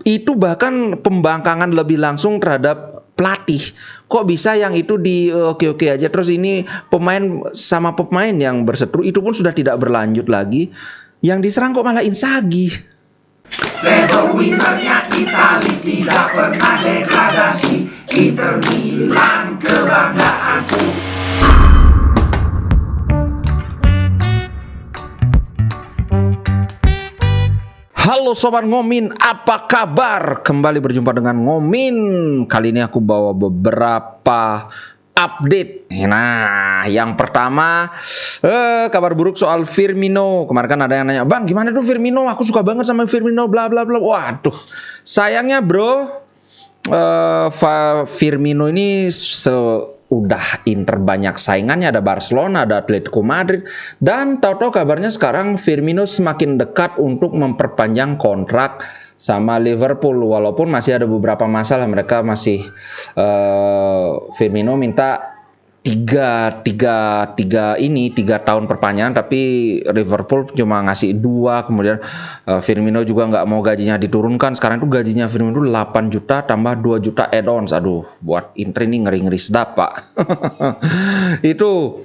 Itu bahkan pembangkangan lebih langsung terhadap pelatih. Kok bisa yang itu di oke-oke aja, terus ini pemain sama pemain yang berseteru itu pun sudah tidak berlanjut lagi. Yang diserang kok malah Inzaghi. Level winnernya Itali tidak pernah degradasi. Inter Milan kebanggaanku. Halo Sobat Ngomin, apa kabar? Kembali berjumpa dengan Ngomin. Kali ini aku bawa beberapa update. Nah, yang pertama kabar buruk soal Firmino. Kemarin kan ada yang nanya, "Bang, gimana tuh Firmino? Aku suka banget sama Firmino, bla bla bla." Waduh, sayangnya bro, Firmino ini udah Inter banyak saingannya, ada Barcelona, ada Atletico Madrid, dan tahu-tahu kabarnya sekarang Firmino semakin dekat untuk memperpanjang kontrak sama Liverpool, walaupun masih ada beberapa masalah. Mereka masih Firmino minta 3 tahun perpanjangan, tapi Liverpool cuma ngasih 2. Kemudian Firmino juga nggak mau gajinya diturunkan. Sekarang itu gajinya Firmino 8 juta tambah 2 juta add-ons. Aduh, buat Inter ini ngeri-ngeri sedap, Pak. Itu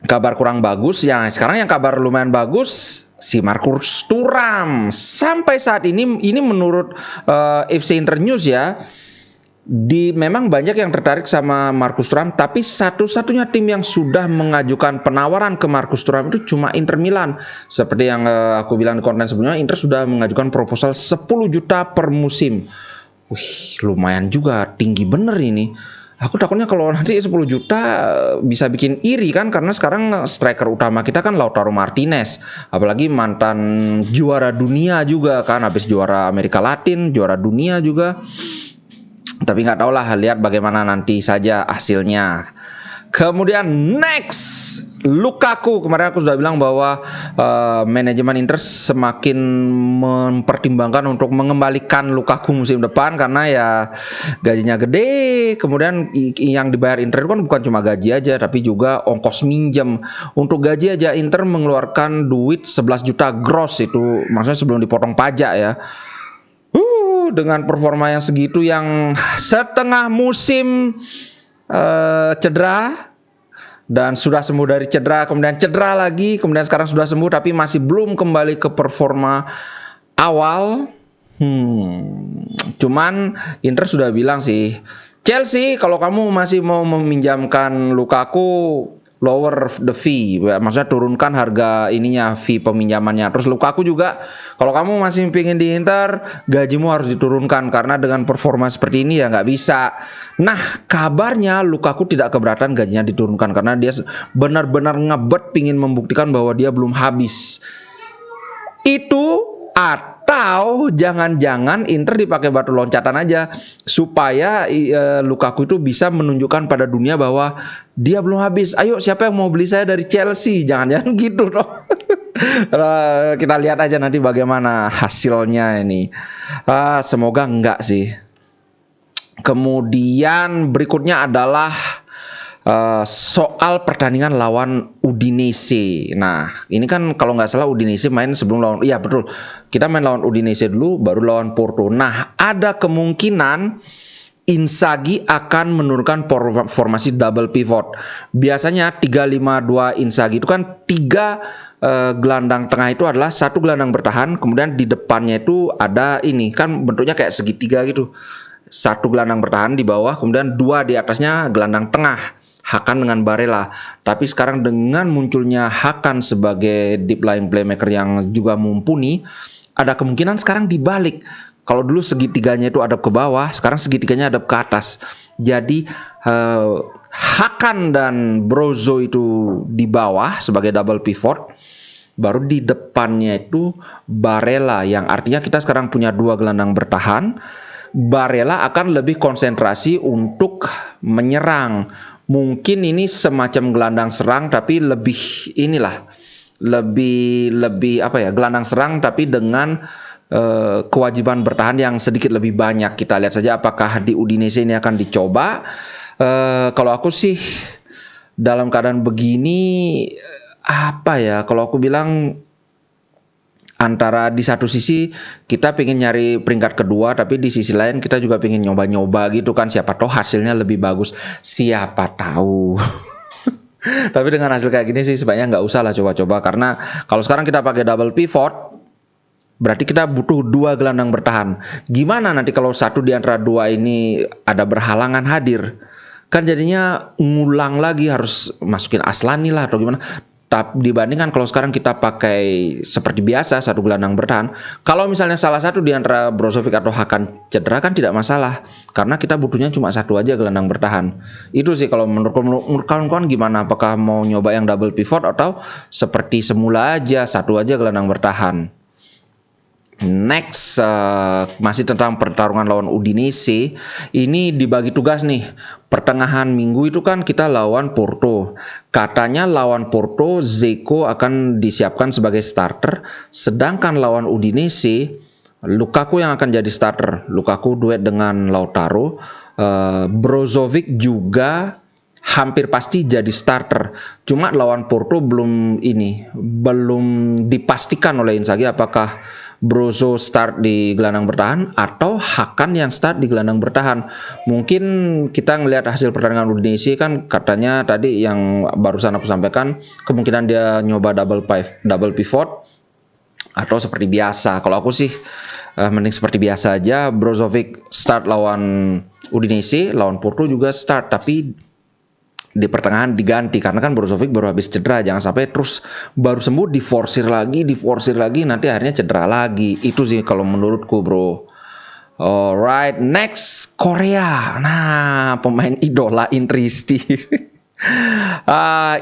kabar kurang bagus. Yang sekarang yang kabar lumayan bagus, si Marcus Thuram sampai saat ini menurut FC Inter News ya, memang banyak yang tertarik sama Marcus Thuram, tapi satu-satunya tim yang sudah mengajukan penawaran ke Marcus Thuram itu cuma Inter Milan. Seperti yang aku bilang di konten sebelumnya, Inter sudah mengajukan proposal 10 juta per musim. Wih, lumayan juga, tinggi bener ini. Aku takutnya kalau nanti 10 juta bisa bikin iri kan, karena sekarang striker utama kita kan Lautaro Martinez, apalagi mantan juara dunia juga kan, habis juara Amerika Latin, juara dunia juga. Tapi nggak tahu lah, lihat bagaimana nanti saja hasilnya. Kemudian next, Lukaku. Kemarin aku sudah bilang bahwa manajemen Inter semakin mempertimbangkan untuk mengembalikan Lukaku musim depan, karena ya gajinya gede. Kemudian yang dibayar Inter itu kan bukan cuma gaji aja, tapi juga ongkos minjem. Untuk gaji aja Inter mengeluarkan duit 11 juta gross, itu maksudnya sebelum dipotong pajak ya. Dengan performa yang segitu, yang setengah musim cedera dan sudah sembuh dari cedera, kemudian cedera lagi, kemudian sekarang sudah sembuh tapi masih belum kembali ke performa awal. Cuman Inter sudah bilang sih, Chelsea, kalau kamu masih mau meminjamkan Lukaku, lower the fee, maksudnya turunkan harga ininya, fee peminjamannya. Terus Lukaku juga, kalau kamu masih pengen di Inter, gajimu harus diturunkan, karena dengan performa seperti ini ya nggak bisa. Nah, kabarnya Lukaku tidak keberatan gajinya diturunkan, karena dia benar-benar ngebet pingin membuktikan bahwa dia belum habis. Itu atau jangan-jangan Inter dipakai batu loncatan aja supaya Lukaku itu bisa menunjukkan pada dunia bahwa dia belum habis. Ayo, siapa yang mau beli saya dari Chelsea? Jangan-jangan gitu dong. Kita lihat aja nanti bagaimana hasilnya ini. Semoga enggak sih. Kemudian berikutnya adalah soal pertandingan lawan Udinese. Nah, ini kan kalau nggak salah Udinese main sebelum lawan, iya betul, kita main lawan Udinese dulu, baru lawan Porto. Nah, ada kemungkinan Inzaghi akan menurunkan formasi double pivot. Biasanya 3-5-2 Inzaghi itu kan 3 gelandang tengah itu adalah 1 gelandang bertahan, kemudian di depannya itu ada ini kan bentuknya kayak segitiga gitu. 1 gelandang bertahan di bawah, kemudian 2 di atasnya gelandang tengah, Hakan dengan Barella. Tapi sekarang dengan munculnya Hakan sebagai deep lying playmaker yang juga mumpuni, ada kemungkinan sekarang dibalik. Kalau dulu segitiganya itu hadap ke bawah, sekarang segitiganya hadap ke atas. Jadi Hakan dan Brozo itu di bawah sebagai double pivot, baru di depannya itu Barella, yang artinya kita sekarang punya 2 gelandang bertahan. Barella akan lebih konsentrasi untuk menyerang. Mungkin ini semacam gelandang serang, tapi lebih apa ya, gelandang serang tapi dengan kewajiban bertahan yang sedikit lebih banyak. Kita lihat saja apakah di Udinese ini akan dicoba. Kalau aku sih dalam keadaan begini, apa ya, kalau aku bilang antara di satu sisi kita pengen nyari peringkat kedua, tapi di sisi lain kita juga pengen nyoba-nyoba gitu kan, siapa tahu hasilnya lebih bagus, siapa tahu. Tapi dengan hasil kayak gini sih sebaiknya nggak usah lah coba-coba, karena kalau sekarang kita pakai double pivot berarti kita butuh 2 gelandang bertahan. Gimana nanti kalau satu di antara 2 ini ada berhalangan hadir? Kan jadinya ngulang lagi, harus masukin Aslani lah atau gimana. Tapi dibandingkan kalau sekarang kita pakai seperti biasa 1 gelandang bertahan, kalau misalnya salah satu di antara Brozovic atau Hakan cedera kan tidak masalah, karena kita butuhnya cuma 1 aja gelandang bertahan. Itu sih kalau menurut kawan-kawan gimana? Apakah mau nyoba yang double pivot atau seperti semula aja 1 aja gelandang bertahan? Next, masih tentang pertarungan lawan Udinese. Ini dibagi tugas nih. Pertengahan minggu itu kan kita lawan Porto. Katanya lawan Porto Zeko akan disiapkan sebagai starter, sedangkan lawan Udinese Lukaku yang akan jadi starter. Lukaku duet dengan Lautaro. Brozovic juga hampir pasti jadi starter. Cuma lawan Porto belum dipastikan oleh Inzaghi apakah Brozo start di gelandang bertahan atau Hakan yang start di gelandang bertahan. Mungkin kita ngelihat hasil pertandingan Udinese kan, katanya tadi yang barusan aku sampaikan, kemungkinan dia nyoba double pivot atau seperti biasa. Kalau aku sih mending seperti biasa aja. Brozovic start lawan Udinese, lawan Porto juga start, tapi di pertengahan diganti karena kan Brozovic baru habis cedera. Jangan sampai terus baru sembuh diforsir lagi nanti akhirnya cedera lagi. Itu sih kalau menurutku, bro. Alright, next Korea. Nah, pemain idola Intristi.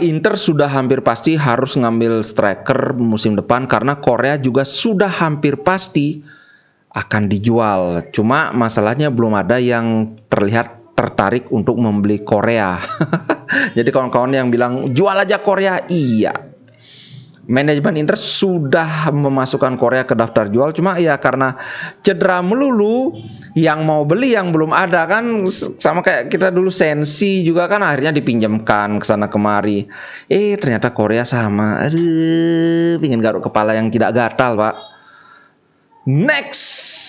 Inter sudah hampir pasti harus ngambil striker musim depan karena Korea juga sudah hampir pasti akan dijual. Cuma masalahnya belum ada yang terlihat tertarik untuk membeli Korea. Jadi kawan-kawan yang bilang jual aja Korea, iya. Manajemen Inter sudah memasukkan Korea ke daftar jual, cuma ya karena cedera melulu, yang mau beli yang belum ada kan, sama kayak kita dulu Sensi juga kan akhirnya dipinjamkan ke sana kemari. Ternyata Korea sama. Aduh, pingin garuk kepala yang tidak gatal, Pak. Next.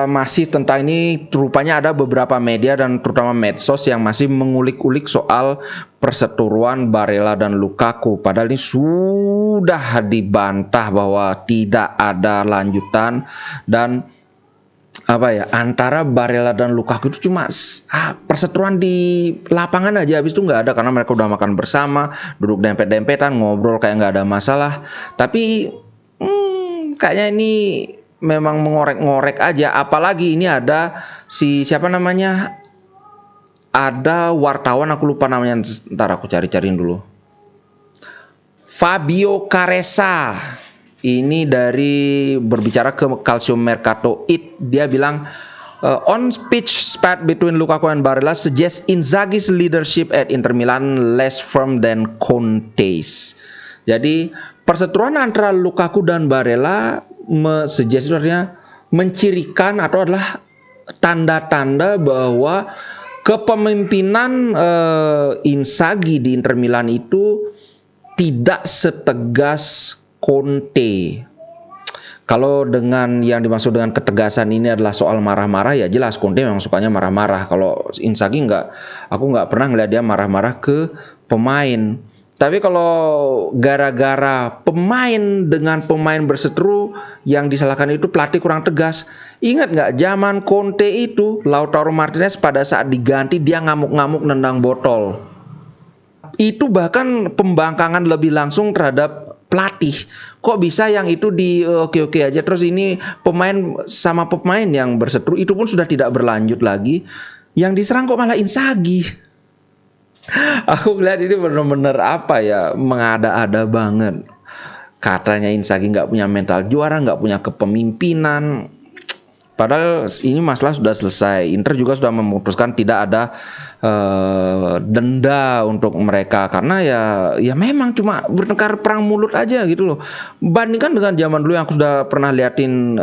Masih tentang ini, rupanya ada beberapa media dan terutama medsos yang masih mengulik-ulik soal perseteruan Barella dan Lukaku. Padahal ini sudah dibantah bahwa tidak ada lanjutan dan antara Barella dan Lukaku itu cuma perseteruan di lapangan aja, habis itu nggak ada karena mereka udah makan bersama, duduk dempet-dempetan, ngobrol kayak nggak ada masalah. Tapi kayaknya ini memang mengorek-ngorek aja, apalagi ini ada ada wartawan, aku lupa namanya, ntar aku cari-cariin dulu. Fabio Caressa, ini dari berbicara ke Calcio Mercato It, dia bilang on pitch spat between Lukaku and Barella suggests Inzaghi's leadership at Inter Milan less firm than Conte's. Jadi perseteruan antara Lukaku dan Barella mencirikan atau adalah tanda-tanda bahwa kepemimpinan Inzaghi di Inter Milan itu tidak setegas Conte. Kalau dengan yang dimaksud dengan ketegasan ini adalah soal marah-marah, ya jelas Conte memang sukanya marah-marah. Kalau Inzaghi aku nggak pernah ngeliat dia marah-marah ke pemain. Tapi kalau gara-gara pemain dengan pemain berseteru, yang disalahkan itu pelatih kurang tegas. Ingat nggak zaman Conte itu, Lautaro Martinez pada saat diganti dia ngamuk-ngamuk nendang botol. Itu bahkan pembangkangan lebih langsung terhadap pelatih. Kok bisa yang itu di oke-oke aja, terus ini pemain sama pemain yang berseteru itu pun sudah tidak berlanjut lagi. Yang diserang kok malah Inzaghi. Aku ngeliat ini bener-bener mengada-ada banget. Katanya Inzaghi nggak punya mental juara, nggak punya kepemimpinan. Padahal ini masalah sudah selesai. Inter juga sudah memutuskan tidak ada denda untuk mereka karena ya memang cuma bertengkar perang mulut aja gitu loh. Bandingkan dengan zaman dulu yang aku sudah pernah liatin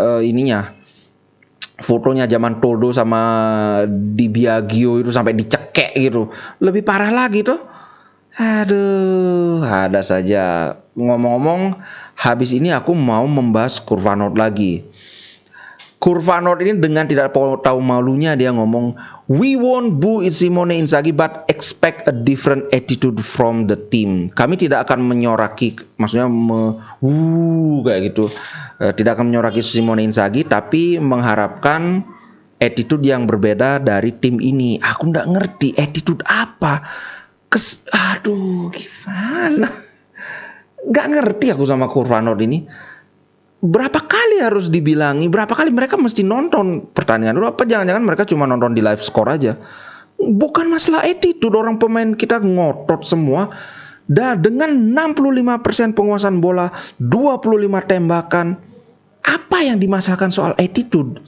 fotonya zaman Toldo sama Di Biagio itu sampai dicekek gitu. Lebih parah lagi tuh. Aduh, ada saja. Ngomong-ngomong, Habis ini aku mau membahas Curvanot lagi. Curvanot ini dengan tidak tahu malunya dia ngomong, "We won't boo Simone Inzaghi but expect a different attitude from the team." Kami tidak akan menyoraki, maksudnya kayak gitu. Tidak akan menyoraki Simone Inzaghi tapi mengharapkan attitude yang berbeda dari tim ini. Aku nggak ngerti attitude apa. Aduh, gimana? Nggak ngerti aku sama Curvanot ini. Berapa kali harus dibilangi, berapa kali mereka mesti nonton pertandingan dulu, apa jangan-jangan mereka cuma nonton di live score aja. Bukan masalah attitude, orang pemain kita ngotot semua. Dengan 65% penguasaan bola, 25 tembakan. Apa yang dimasalahkan soal attitude?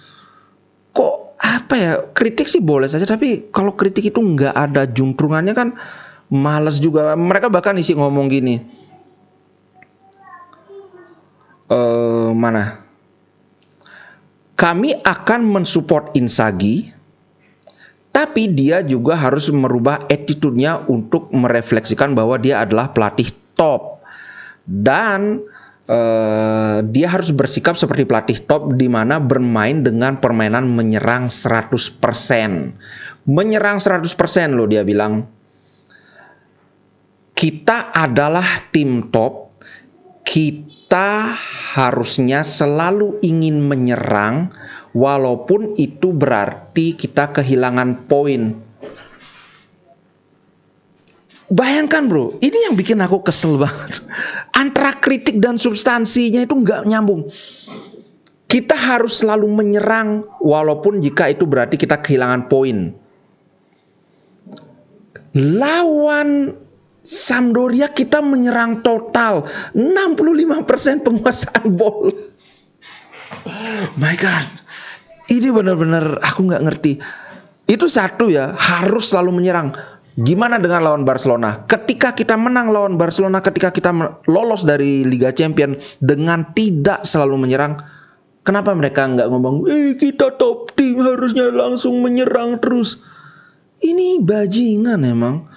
Kok apa ya, kritik sih boleh saja, tapi kalau kritik itu nggak ada juntrungannya kan males juga. Mereka bahkan isi ngomong gini, kami akan mensupport Inzaghi, tapi dia juga harus merubah attitude-nya untuk merefleksikan bahwa dia adalah pelatih top. Dan dia harus bersikap seperti pelatih top, di mana bermain dengan permainan menyerang 100%. Menyerang 100% loh, dia bilang. Kita adalah tim top, kita harusnya selalu ingin menyerang walaupun itu berarti kita kehilangan poin. Bayangkan bro, ini yang bikin aku kesel banget. Antara kritik dan substansinya itu nggak nyambung. Kita harus selalu menyerang walaupun jika itu berarti kita kehilangan poin. Lawan Sampdoria kita menyerang total 65% penguasaan bola. My God, ini benar-benar aku nggak ngerti. Itu satu ya, harus selalu menyerang. Gimana dengan lawan Barcelona? Ketika kita menang lawan Barcelona, ketika kita lolos dari Liga Champions dengan tidak selalu menyerang, kenapa mereka nggak ngomong, kita top team harusnya langsung menyerang terus? Ini bajingan emang.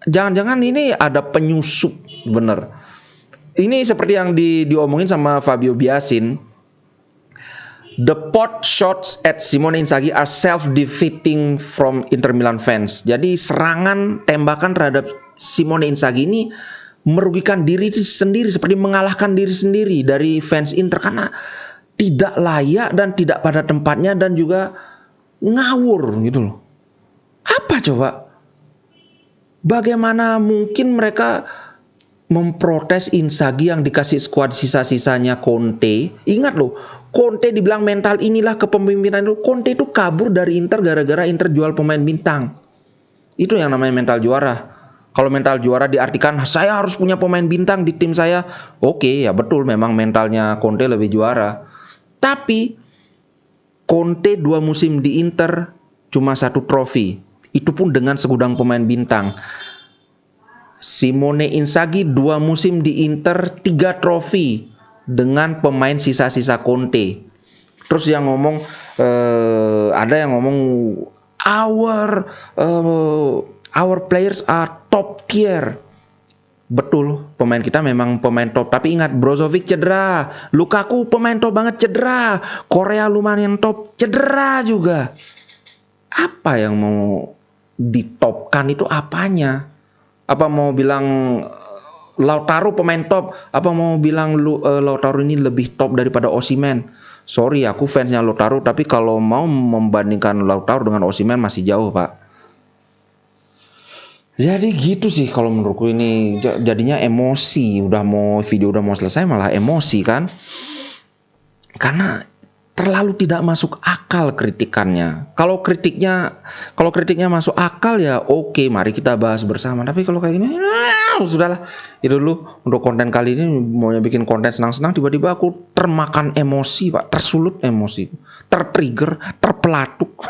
Jangan-jangan ini ada penyusup bener. Ini seperti yang diomongin sama Fabio Biasin. The pot shots at Simone Inzaghi are self-defeating from Inter Milan fans. Jadi serangan tembakan terhadap Simone Inzaghi ini merugikan diri sendiri, seperti mengalahkan diri sendiri dari fans Inter karena tidak layak dan tidak pada tempatnya dan juga ngawur gitu loh. Apa coba? Bagaimana mungkin mereka memprotes Inzaghi yang dikasih skuad sisa-sisanya Conte? Ingat loh, Conte dibilang mental inilah kepemimpinan itu. Conte itu kabur dari Inter gara-gara Inter jual pemain bintang. Itu yang namanya mental juara. Kalau mental juara diartikan saya harus punya pemain bintang di tim saya. Oke, ya betul, memang mentalnya Conte lebih juara. Tapi Conte 2 musim di Inter cuma 1 trofi. Itu pun dengan segudang pemain bintang. Simone Inzaghi 2 musim di Inter 3 trofi dengan pemain sisa-sisa Conte. Terus yang ngomong ada yang ngomong our players are top tier. Betul, pemain kita memang pemain top. Tapi ingat, Brozovic cedera, Lukaku pemain top banget cedera, Korea lumayan top cedera juga. Apa yang mau ditopkan itu apanya? Apa mau bilang Lautaro pemain top? Apa mau bilang Lautaro ini lebih top daripada Osimhen? Sorry, aku fansnya Lautaro, tapi kalau mau membandingkan Lautaro dengan Osimhen masih jauh, Pak. Jadi gitu sih kalau menurutku ini jadinya emosi. Video udah mau selesai malah emosi kan? Karena terlalu tidak masuk akal kritikannya. Kalau kritiknya masuk akal ya oke, mari kita bahas bersama. Tapi kalau kayak gini, sudahlah. Itu dulu untuk konten kali ini. Maunya bikin konten senang-senang, tiba-tiba aku termakan emosi, Pak, tersulut emosi, tertrigger, terpelatuk.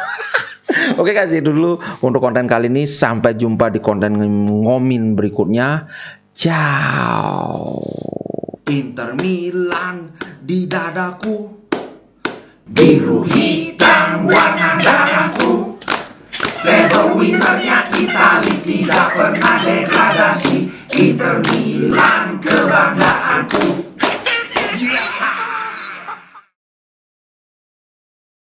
Oke guys, itu dulu untuk konten kali ini. Sampai jumpa di konten ngomin berikutnya. Ciao. Inter Milan di dadaku, biru hitam warna darahku. Level winnernya Itali, tidak pernah degradasi. Inter Milan